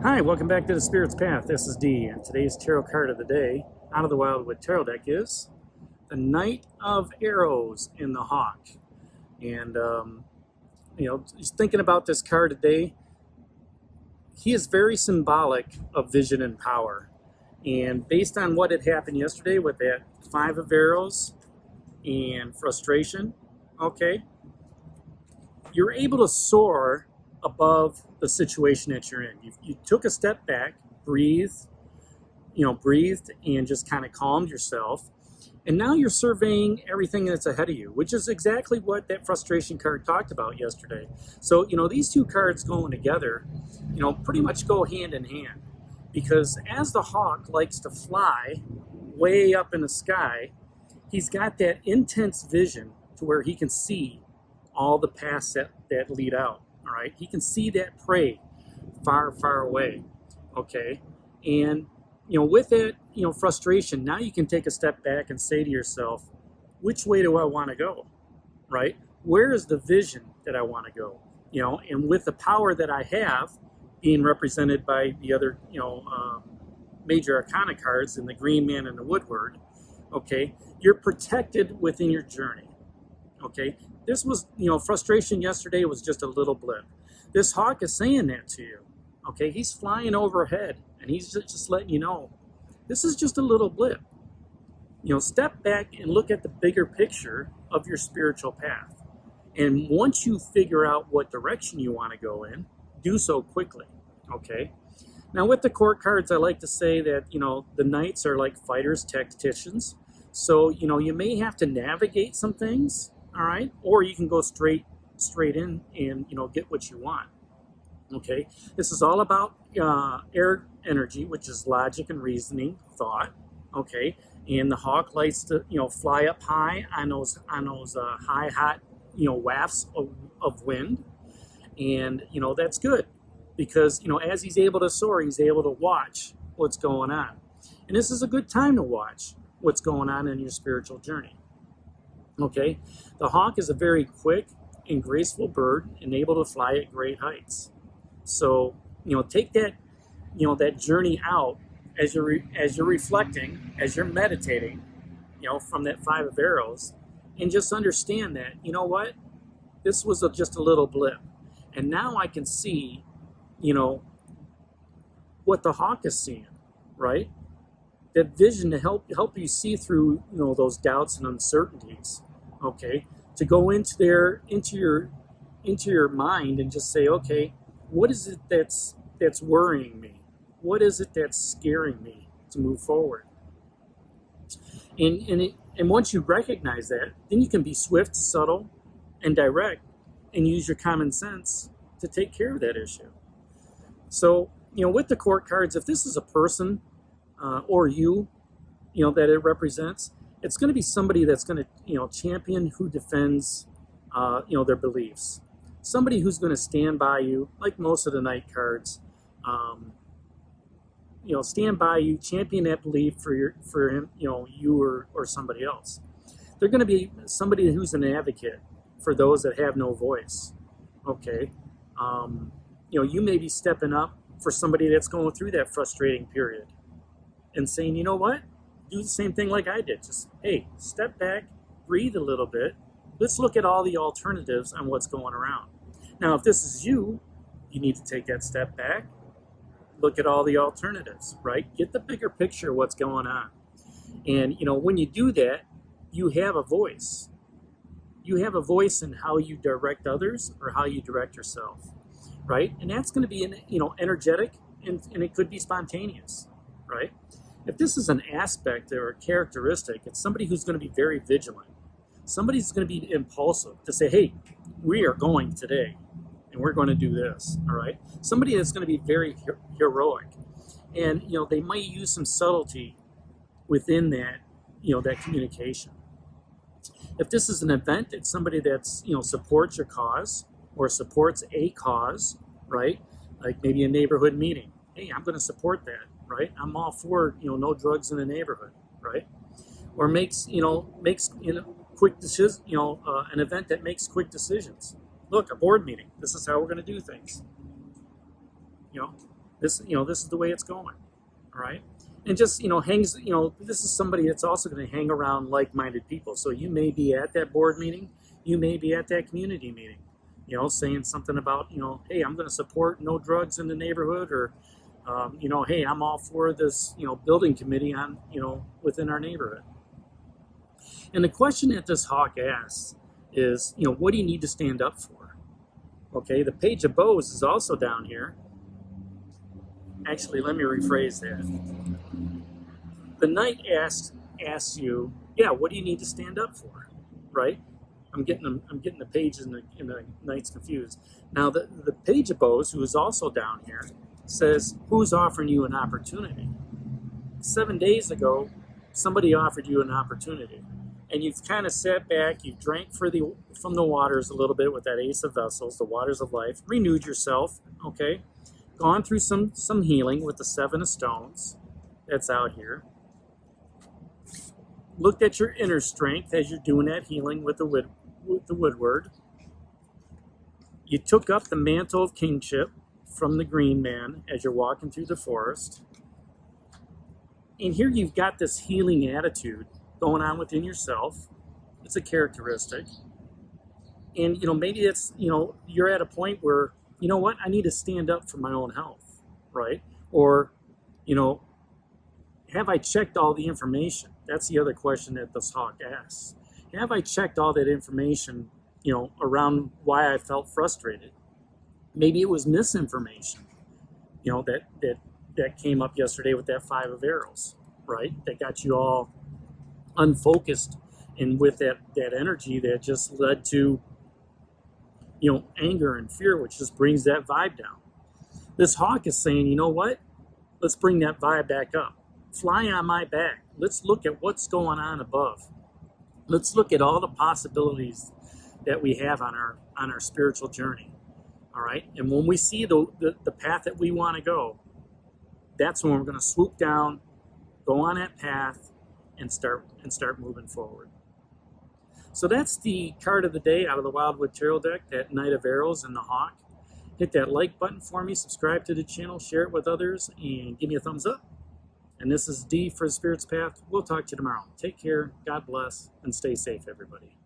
Hi, welcome back to the Spirit's Path. This is Dee, and today's tarot card of the day out of the Wildwood Tarot deck is the Knight of Arrows in the Hawk. And, just thinking about this card today, he is very symbolic of vision and power. And based on what had happened yesterday with that Five of Arrows and frustration, okay, you're able to soar above the situation that you're in. You took a step back, breathed, and just kind of calmed yourself. And now you're surveying everything that's ahead of you, which is exactly what that frustration card talked about yesterday. So, these two cards going together, pretty much go hand in hand. Because as the hawk likes to fly way up in the sky, he's got that intense vision to where he can see all the paths that lead out. All right, he can see that prey far, far away. Okay, and with that, frustration. Now you can take a step back and say to yourself, which way do I want to go? Right? Where is the vision that I want to go? And with the power that I have, being represented by the other, major arcana cards and the Green Man and the Woodward. Okay, you're protected within your journey. Okay, this was, frustration yesterday was just a little blip. This hawk is saying that to you. Okay, he's flying overhead and he's just letting you know, this is just a little blip. Step back and look at the bigger picture of your spiritual path. And once you figure out what direction you want to go in, do so quickly. Okay. Now with the court cards, I like to say that, the knights are like fighters, tacticians. So, you may have to navigate some things. All right, or you can go straight in and get what you want. Okay, this is all about air energy, which is logic and reasoning, thought. Okay, and the hawk likes to fly up high on those high hot wafts of wind, and that's good because as he's able to soar, he's able to watch what's going on, and this is a good time to watch what's going on in your spiritual journey. Okay, the hawk is a very quick and graceful bird and able to fly at great heights. So, take that, that journey out as you're reflecting, as you're meditating, from that Five of Arrows, and just understand that, what, this was just a little blip, and now I can see, what the hawk is seeing, right? That vision to help you see through, those doubts and uncertainties. Okay, to go into your mind and just say, okay, what is it that's worrying me? What is it that's scaring me to move forward? And once you recognize that, then you can be swift, subtle, and direct, and use your common sense to take care of that issue. So, with the court cards, if this is a person or you, that it represents, it's going to be somebody that's going to, champion who defends, their beliefs. Somebody who's going to stand by you, like most of the knight cards. Stand by you, champion that belief for him, you or somebody else. They're going to be somebody who's an advocate for those that have no voice. Okay, you may be stepping up for somebody that's going through that frustrating period, and saying, you know what? Do the same thing like I did. Just, hey, step back, breathe a little bit. Let's look at all the alternatives on what's going around. Now, if this is you, you need to take that step back, look at all the alternatives, right? Get the bigger picture of what's going on. And, when you do that, you have a voice. You have a voice in how you direct others or how you direct yourself, right? And that's going to be, energetic and it could be spontaneous, right? If this is an aspect or a characteristic, it's somebody who's going to be very vigilant. Somebody's going to be impulsive to say, hey, we are going today and we're going to do this, all right? Somebody that's going to be very heroic. And, they might use some subtlety within that, that communication. If this is an event, it's somebody that's, supports your cause or supports a cause, right? Like maybe a neighborhood meeting. Hey, I'm going to support that. Right, I'm all for no drugs in the neighborhood, right? Or makes quick decisions, an event that makes quick decisions. Look, a board meeting. This is how we're going to do things. This, this is the way it's going. All right. And just, hangs, this is somebody that's also going to hang around like-minded people. So you may be at that board meeting, you may be at that community meeting, saying something about, hey, I'm going to support no drugs in the neighborhood, or, hey, I'm all for this, building committee on, within our neighborhood. And the question that this hawk asks is, what do you need to stand up for? Okay, the Page of Bows is also down here. Actually, let me rephrase that. The Knight asks you, yeah, what do you need to stand up for, right? I'm getting the pages and the Knight's confused. Now, the Page of Bows, who is also down here, says, who's offering you an opportunity? 7 days ago, somebody offered you an opportunity, and you've kind of sat back, you've drank from the waters a little bit with that Ace of Vessels, the waters of life, renewed yourself, okay? Gone through some healing with the Seven of Stones that's out here. Looked at your inner strength as you're doing that healing with the Woodward. You took up the mantle of kingship from the Green Man as you're walking through the forest. And here you've got this healing attitude going on within yourself. It's a characteristic. And, maybe it's, you're at a point where, you know what, I need to stand up for my own health, right? Or, have I checked all the information? That's the other question that this hawk asks. Have I checked all that information, around why I felt frustrated? Maybe it was misinformation, that came up yesterday with that Five of Arrows, right? That got you all unfocused, and with that energy that just led to, anger and fear, which just brings that vibe down. This hawk is saying, you know what? Let's bring that vibe back up. Fly on my back. Let's look at what's going on above. Let's look at all the possibilities that we have on our spiritual journey. All right? And when we see the path that we want to go, that's when we're going to swoop down, go on that path, and start moving forward. So that's the card of the day out of the Wildwood Tarot deck, that Knight of Arrows and the Hawk. Hit that like button for me, subscribe to the channel, share it with others, and give me a thumbs up. And this is D for the Spirit's Path. We'll talk to you tomorrow. Take care, God bless, and stay safe, everybody.